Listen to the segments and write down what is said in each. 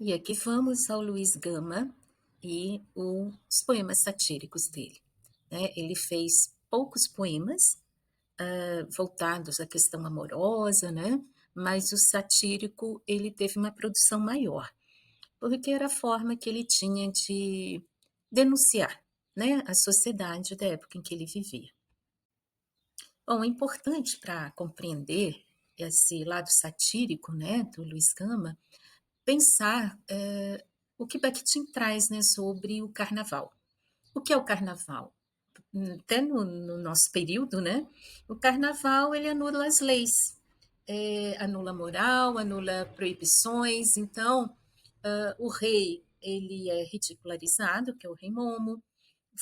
E aqui vamos ao Luiz Gama e os poemas satíricos dele, né? Ele fez poucos poemas voltados à questão amorosa, né? Mas o satírico ele teve uma produção maior, porque era a forma que ele tinha de denunciar, né, a sociedade da época em que ele vivia. Bom, é importante para compreender esse lado satírico, né, do Luiz Gama, pensar o que Bakhtin traz, né, sobre o carnaval. O que é o carnaval? Até no nosso período, né, o carnaval ele anula as leis, anula moral, anula proibições. Então, o rei ele é ridicularizado, que é o rei Momo.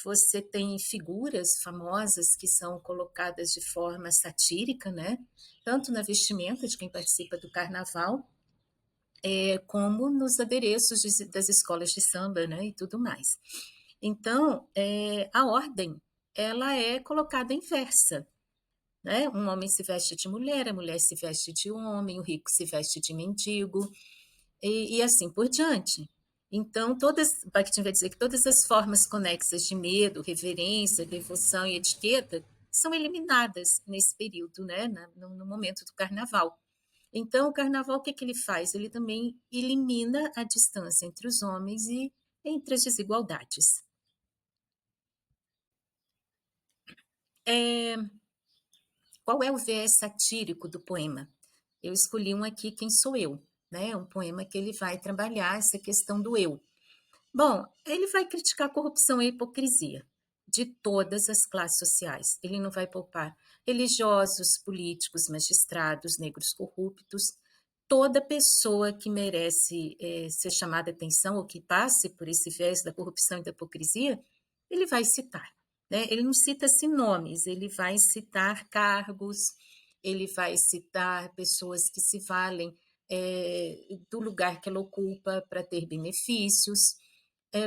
Você tem figuras famosas que são colocadas de forma satírica, né? Tanto na vestimenta de quem participa do carnaval, como nos adereços das escolas de samba, né? E tudo mais. Então, a ordem ela é colocada inversa, né? Um homem se veste de mulher, a mulher se veste de homem, o rico se veste de mendigo, e assim por diante. Então, Bakhtin vai dizer que todas as formas conexas de medo, reverência, devoção e etiqueta são eliminadas nesse período, né, no momento do carnaval. Então, o carnaval, o que, que ele faz? Ele também elimina a distância entre os homens e entre as desigualdades. É, qual é o viés satírico do poema? Eu escolhi um aqui, Quem Sou Eu? Né? Um poema que ele vai trabalhar essa questão do eu. Bom, ele vai criticar a corrupção e a hipocrisia de todas as classes sociais. Ele não vai poupar religiosos, políticos, magistrados, negros corruptos. Toda pessoa que merece ser chamada a atenção ou que passe por esse viés da corrupção e da hipocrisia, ele vai citar. Né? Ele não cita assim nomes, ele vai citar cargos, ele vai citar pessoas que se valem do lugar que ela ocupa para ter benefícios.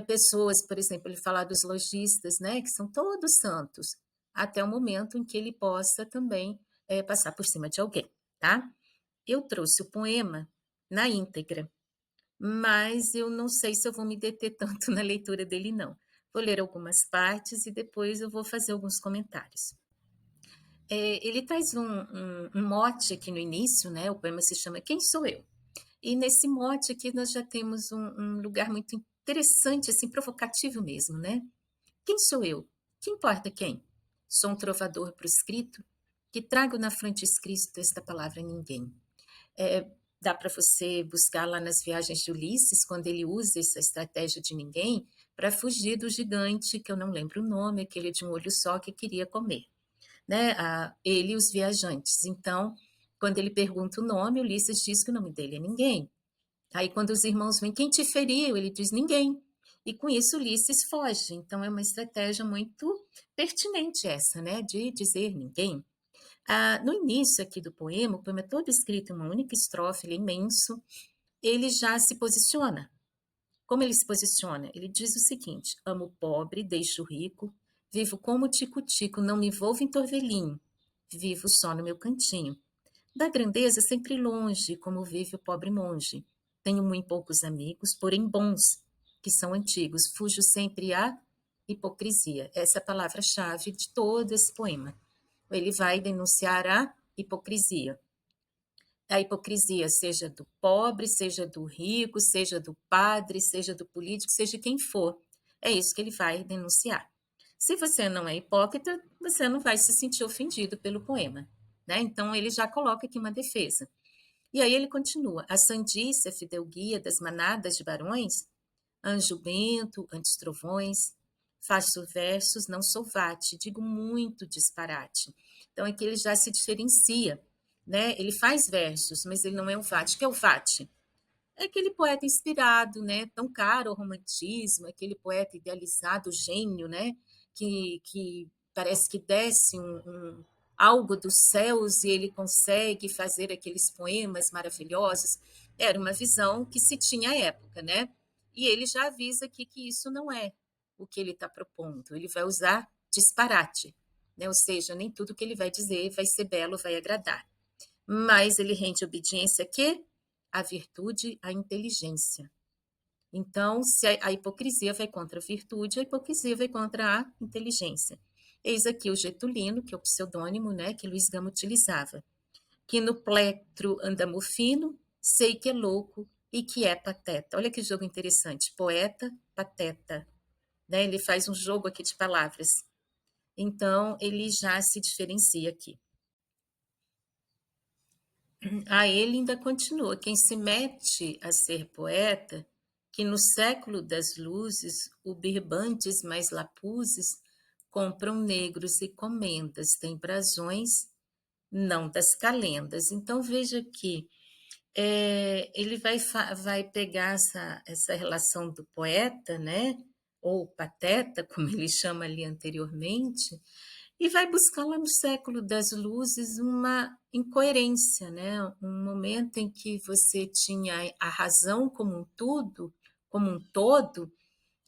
Pessoas, por exemplo, ele fala dos lojistas, né, que são todos santos, até o momento em que ele possa também passar por cima de alguém, tá? Eu trouxe o poema na íntegra, mas eu não sei se eu vou me deter tanto na leitura dele, não. Vou ler algumas partes e depois eu vou fazer alguns comentários. Ele traz um mote aqui no início, né? O poema se chama Quem Sou Eu? E nesse mote aqui nós já temos um lugar muito interessante, assim, provocativo mesmo, né? Quem sou eu? Que importa quem? Sou um trovador proscrito que trago na fronte escrito esta palavra a ninguém. Dá para você buscar lá nas viagens de Ulisses, quando ele usa essa estratégia de ninguém para fugir do gigante, que eu não lembro o nome, aquele de um olho só que queria comer, né? Ele e os viajantes. Então, quando ele pergunta o nome, Ulisses diz que o nome dele é ninguém. Aí, quando os irmãos vêm, quem te feriu? Ele diz ninguém. E com isso, Ulisses foge. Então, é uma estratégia muito pertinente essa, né? De dizer ninguém. No início aqui do poema, o poema é todo escrito em uma única estrofe, ele é imenso, ele já se posiciona. Como ele se posiciona? Ele diz o seguinte: amo o pobre, deixo o rico, vivo como tico-tico, não me envolvo em torvelinho, vivo só no meu cantinho. Da grandeza sempre longe, como vive o pobre monge. Tenho muito poucos amigos, porém bons, que são antigos. Fujo sempre à hipocrisia. Essa é a palavra-chave de todo esse poema. Ele vai denunciar a hipocrisia. A hipocrisia, seja do pobre, seja do rico, seja do padre, seja do político, seja quem for. É isso que ele vai denunciar. Se você não é hipócrita, você não vai se sentir ofendido pelo poema. Né? Então, ele já coloca aqui uma defesa. E aí ele continua: a sandice, a fidelguia das manadas de barões, anjo bento, antes trovões, faço versos, não sou vate, digo muito disparate. Então aqui ele já se diferencia, né? Ele faz versos, mas ele não é um vate. O que é o vate? É aquele poeta inspirado, né? Tão caro ao romantismo, aquele poeta idealizado, gênio, né? Que parece que desce algo dos céus e ele consegue fazer aqueles poemas maravilhosos. Era uma visão que se tinha à época, né? E ele já avisa aqui que isso não é o que ele está propondo. Ele vai usar disparate, né? Ou seja, nem tudo que ele vai dizer vai ser belo, vai agradar. Mas ele rende obediência a quê? A virtude, a inteligência. Então, se a hipocrisia vai contra a virtude, a hipocrisia vai contra a inteligência. Eis aqui o Getulino, que é o pseudônimo, né, que Luiz Gama utilizava. Que no plectro andamo fino, sei que é louco e que é pateta. Olha que jogo interessante. Poeta, pateta. Né? Ele faz um jogo aqui de palavras. Então, ele já se diferencia aqui. Ele ainda continua. Quem se mete a ser poeta, que no século das luzes, o birbantes mais lapuzes compram negros e comendas, tem brasões, não das calendas. Então, veja que ele vai pegar essa relação do poeta, né? Ou pateta, como ele chama ali anteriormente, e vai buscar lá no século das luzes uma incoerência, né? Um momento em que você tinha a razão como um tudo, como um todo,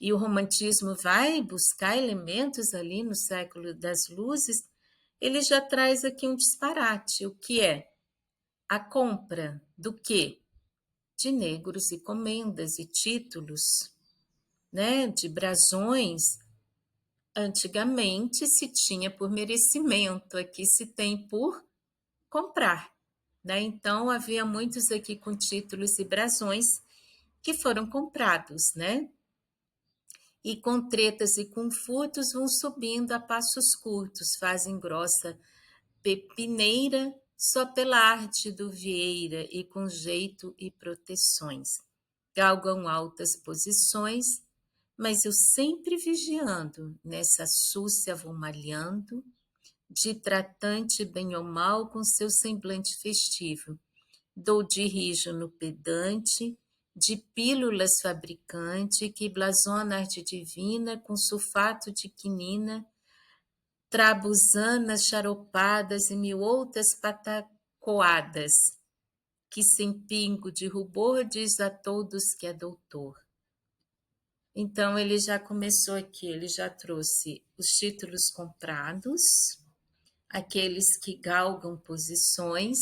e o romantismo vai buscar elementos ali no século das luzes, ele já traz aqui um disparate, o que é a compra do quê? De negros e comendas e títulos, né, de brasões. Antigamente se tinha por merecimento, aqui se tem por comprar, né? Então havia muitos aqui com títulos e brasões que foram comprados, né? E com tretas e com furtos vão subindo a passos curtos, fazem grossa pepineira só pela arte do Vieira e com jeito e proteções. Galgam altas posições, mas eu sempre vigiando, nessa súcia vou malhando, de tratante bem ou mal com seu semblante festivo. Dou de rijo no pedante, de pílulas fabricante, que blasona arte divina com sulfato de quinina, trabuzanas charopadas e mil outras patacoadas, que sem pingo de rubor diz a todos que é doutor. Então ele já começou aqui, ele já trouxe os títulos comprados, aqueles que galgam posições,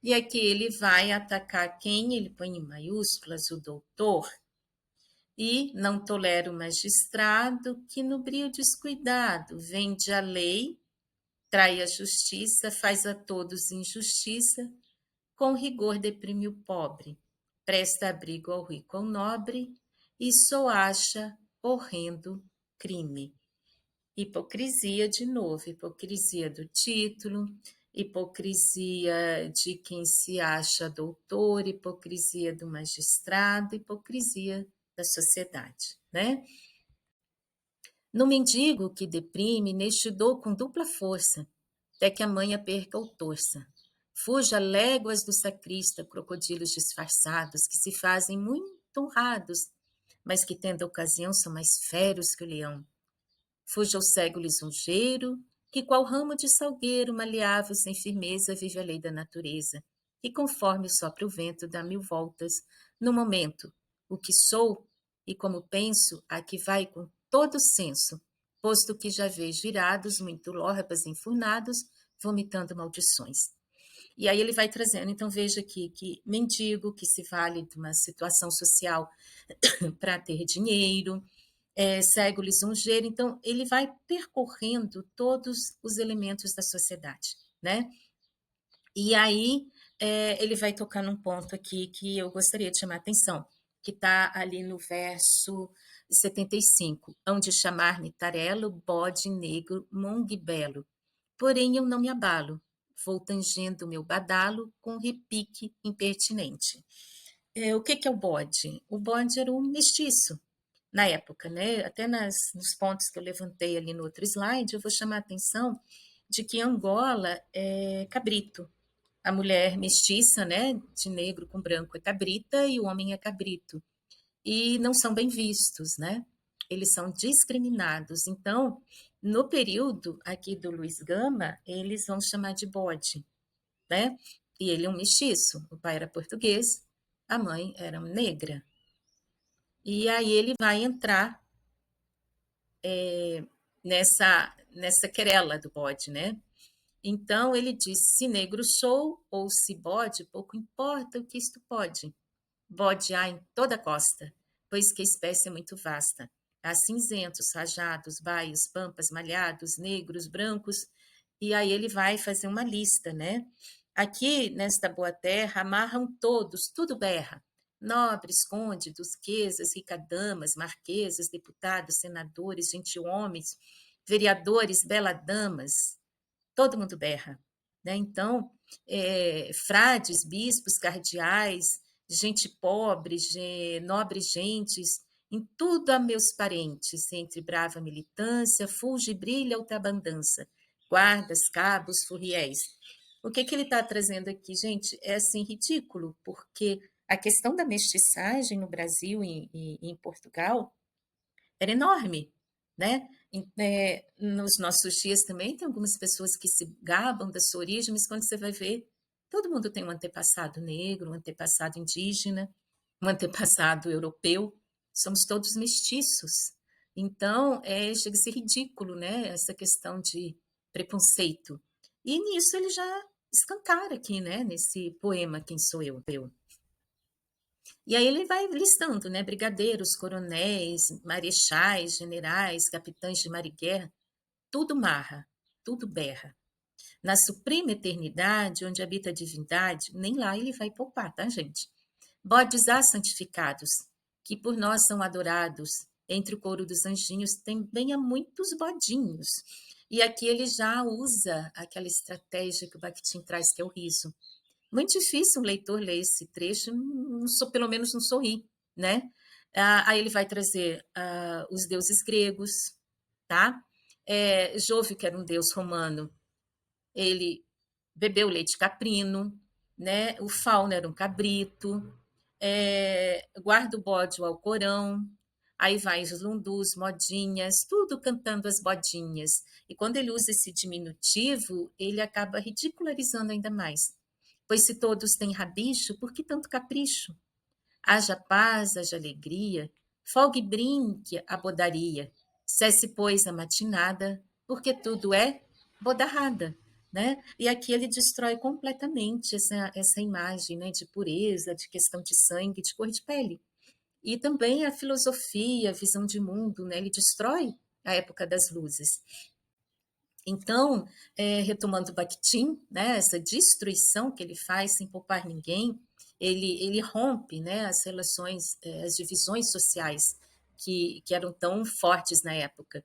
e aqui ele vai atacar quem? Ele põe em maiúsculas o doutor, e não tolera o magistrado que no brio descuidado vende a lei, trai a justiça, faz a todos injustiça, com rigor deprime o pobre, presta abrigo ao rico ao nobre, e só acha horrendo crime. Hipocrisia de novo, hipocrisia do título, hipocrisia de quem se acha doutor, hipocrisia do magistrado, hipocrisia da sociedade, né? No mendigo que deprime, neste dou com dupla força, até que a manha perca ou torça. Fuja léguas do sacrista, crocodilos disfarçados, que se fazem muito honrados, mas que, tendo ocasião, são mais feros que o leão. Fuja o cego lisonjeiro, que qual ramo de salgueiro, maleável, sem firmeza, vive a lei da natureza, e conforme sopra o vento, dá mil voltas. No momento, o que sou e como penso, aqui vai com todo senso, posto que já vejo irados, muito lorbas enfurnados, vomitando maldições. E aí ele vai trazendo, então veja aqui que mendigo que se vale de uma situação social para ter dinheiro, cego lisonjeiro, então ele vai percorrendo todos os elementos da sociedade, né? E aí ele vai tocar num ponto aqui que eu gostaria de chamar a atenção, que está ali no verso 75, onde chamar-me tarelo, bode negro, mongue belo. Porém eu não me abalo, vou tangendo o meu badalo com repique impertinente. O que, que é o bode? O bode era um mestiço, na época, né? Até nos pontos que eu levantei ali no outro slide, eu vou chamar a atenção de que Angola é cabrito. A mulher mestiça, né, de negro com branco é cabrita e o homem é cabrito. E não são bem vistos, né? Eles são discriminados. Então, no período aqui do Luiz Gama, eles vão chamar de bode, né? E ele é um mestiço. O pai era português, a mãe era negra. E aí ele vai entrar nessa querela do bode, né? Então ele diz: se negro sou ou se bode, pouco importa o que isto pode. Bode há em toda a costa, pois que a espécie é muito vasta. Há cinzentos, rajados, baios, pampas, malhados, negros, brancos, e aí ele vai fazer uma lista, né? Aqui, nesta boa terra, amarram todos, tudo berra. Nobres, condes, duquesas, ricadamas, marquesas, deputados, senadores, gentilhomens, vereadores, beladamas, todo mundo berra, né? Então, frades, bispos, cardeais, gente pobre, nobres gentes, em tudo há meus parentes, entre brava militância, fulge e brilha outra abandança, guardas, cabos, furriéis. O que ele está trazendo aqui, gente, é assim ridículo, porque a questão da mestiçagem no Brasil e em Portugal era enorme, né? Nos nossos dias também tem algumas pessoas que se gabam da sua origem, mas quando você vai ver, todo mundo tem um antepassado negro, um antepassado indígena, um antepassado europeu, somos todos mestiços. Então, chega a ser ridículo, né? Essa questão de preconceito. E nisso ele já escancara aqui, né? Nesse poema Quem Sou Eu? E aí ele vai listando, né? Brigadeiros, coronéis, marechais, generais, capitães de mar e guerra, tudo marra, tudo berra. Na suprema eternidade, onde habita a divindade, nem lá ele vai poupar, tá, gente? Bodes há santificados, que por nós são adorados. Entre o coro dos anjinhos também há muitos bodinhos. E aqui ele já usa aquela estratégia que o Bakhtin traz, que é o riso. Muito difícil um leitor ler esse trecho, pelo menos não sorrir, né? Aí ele vai trazer os deuses gregos, tá? Jove, que era um deus romano, ele bebeu leite caprino, né? O fauno era um cabrito, guarda o bode o Alcorão, aí vai os lundus, modinhas, tudo cantando as bodinhas. E quando ele usa esse diminutivo, ele acaba ridicularizando ainda mais. Pois se todos têm rabicho, por que tanto capricho? Haja paz, haja alegria, folgue e brinque a bodaria. Cesse, pois, a matinada, porque tudo é bodarrada. Né? E aqui ele destrói completamente essa imagem, né, de pureza, de questão de sangue, de cor de pele. E também a filosofia, a visão de mundo, né? Ele destrói a época das luzes. Então, retomando Bakhtin, né, essa destruição que ele faz sem poupar ninguém, ele rompe, né, as relações, as divisões sociais que eram tão fortes na época.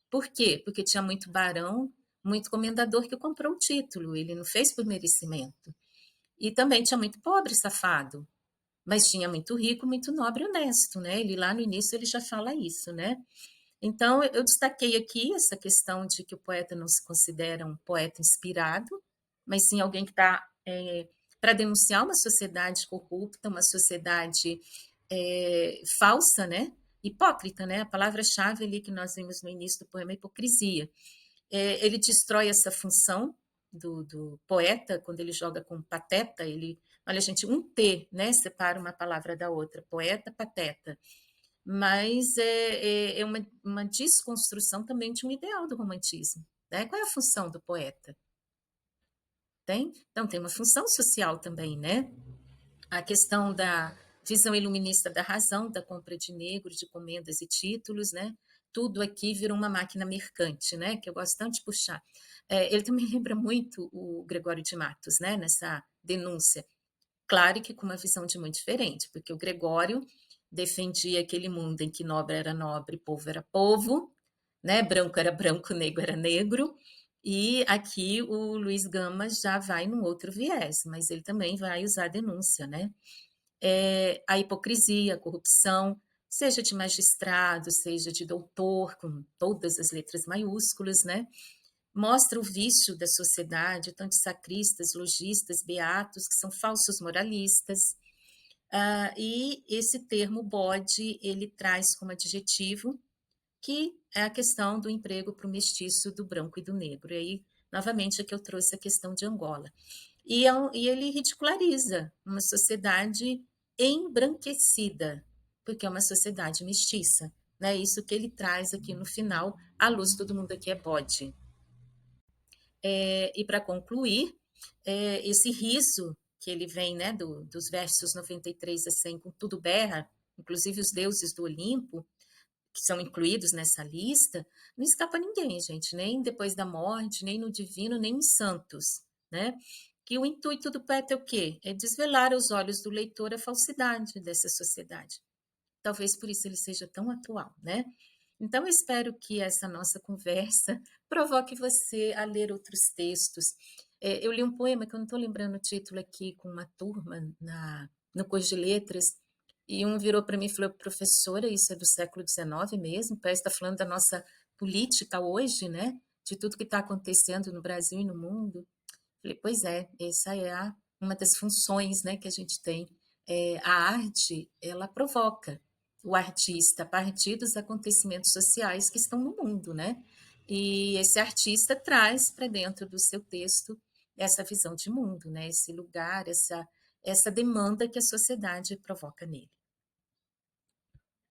Por quê? Porque tinha muito barão, muito comendador que comprou o título, ele não fez por merecimento. E também tinha muito pobre safado, mas tinha muito rico, muito nobre e honesto, né? Ele lá no início ele já fala isso, né? Então, eu destaquei aqui essa questão de que o poeta não se considera um poeta inspirado, mas sim alguém que está para denunciar uma sociedade corrupta, uma sociedade falsa, né? Hipócrita, né? A palavra-chave ali que nós vimos no início do poema é hipocrisia. Ele destrói essa função do poeta, quando ele joga com pateta, ele, olha, gente, um T, né? Separa uma palavra da outra, poeta, pateta, mas é uma desconstrução também de um ideal do romantismo. Né? Qual é a função do poeta? Tem? Então, tem uma função social também, né? A questão da visão iluminista da razão, da compra de negros, de comendas e títulos, né? Tudo aqui vira uma máquina mercante, né? Que eu gosto tanto de puxar. Ele também lembra muito o Gregório de Matos, né? Nessa denúncia. Claro que com uma visão de muito diferente, porque o Gregório defendia aquele mundo em que nobre era nobre, povo era povo, né? Branco era branco, negro era negro. E aqui o Luiz Gama já vai num outro viés, mas ele também vai usar a denúncia, né? A hipocrisia, a corrupção, seja de magistrado, seja de doutor, com todas as letras maiúsculas, né? Mostra o vício da sociedade, tanto sacristas, lojistas, beatos, que são falsos moralistas. E esse termo bode, ele traz como adjetivo que é a questão do emprego para o mestiço do branco e do negro. E aí, novamente, é que eu trouxe a questão de Angola. E ele ridiculariza uma sociedade embranquecida, porque é uma sociedade mestiça. Né? Isso que ele traz aqui no final, a luz, todo mundo aqui é bode. E para concluir, esse riso que ele vem, né, dos versos 93 a 100, com tudo berra, inclusive os deuses do Olimpo, que são incluídos nessa lista, não escapa ninguém, gente, nem depois da morte, nem no divino, nem em santos, né? Que o intuito do poeta é o quê? É desvelar aos olhos do leitor a falsidade dessa sociedade. Talvez por isso ele seja tão atual, né? Então, eu espero que essa nossa conversa provoque você a ler outros textos. Eu li um poema que eu não estou lembrando o título aqui, com uma turma no curso de letras, e um virou para mim e falou: professora, isso é do século XIX mesmo? Parece que está falando da nossa política hoje, né? De tudo que está acontecendo no Brasil e no mundo. Falei: pois é, essa é uma das funções, né, que a gente tem. A arte, ela provoca o artista a partir dos acontecimentos sociais que estão no mundo, né? E esse artista traz para dentro do seu texto essa visão de mundo, né? Esse lugar, essa demanda que a sociedade provoca nele.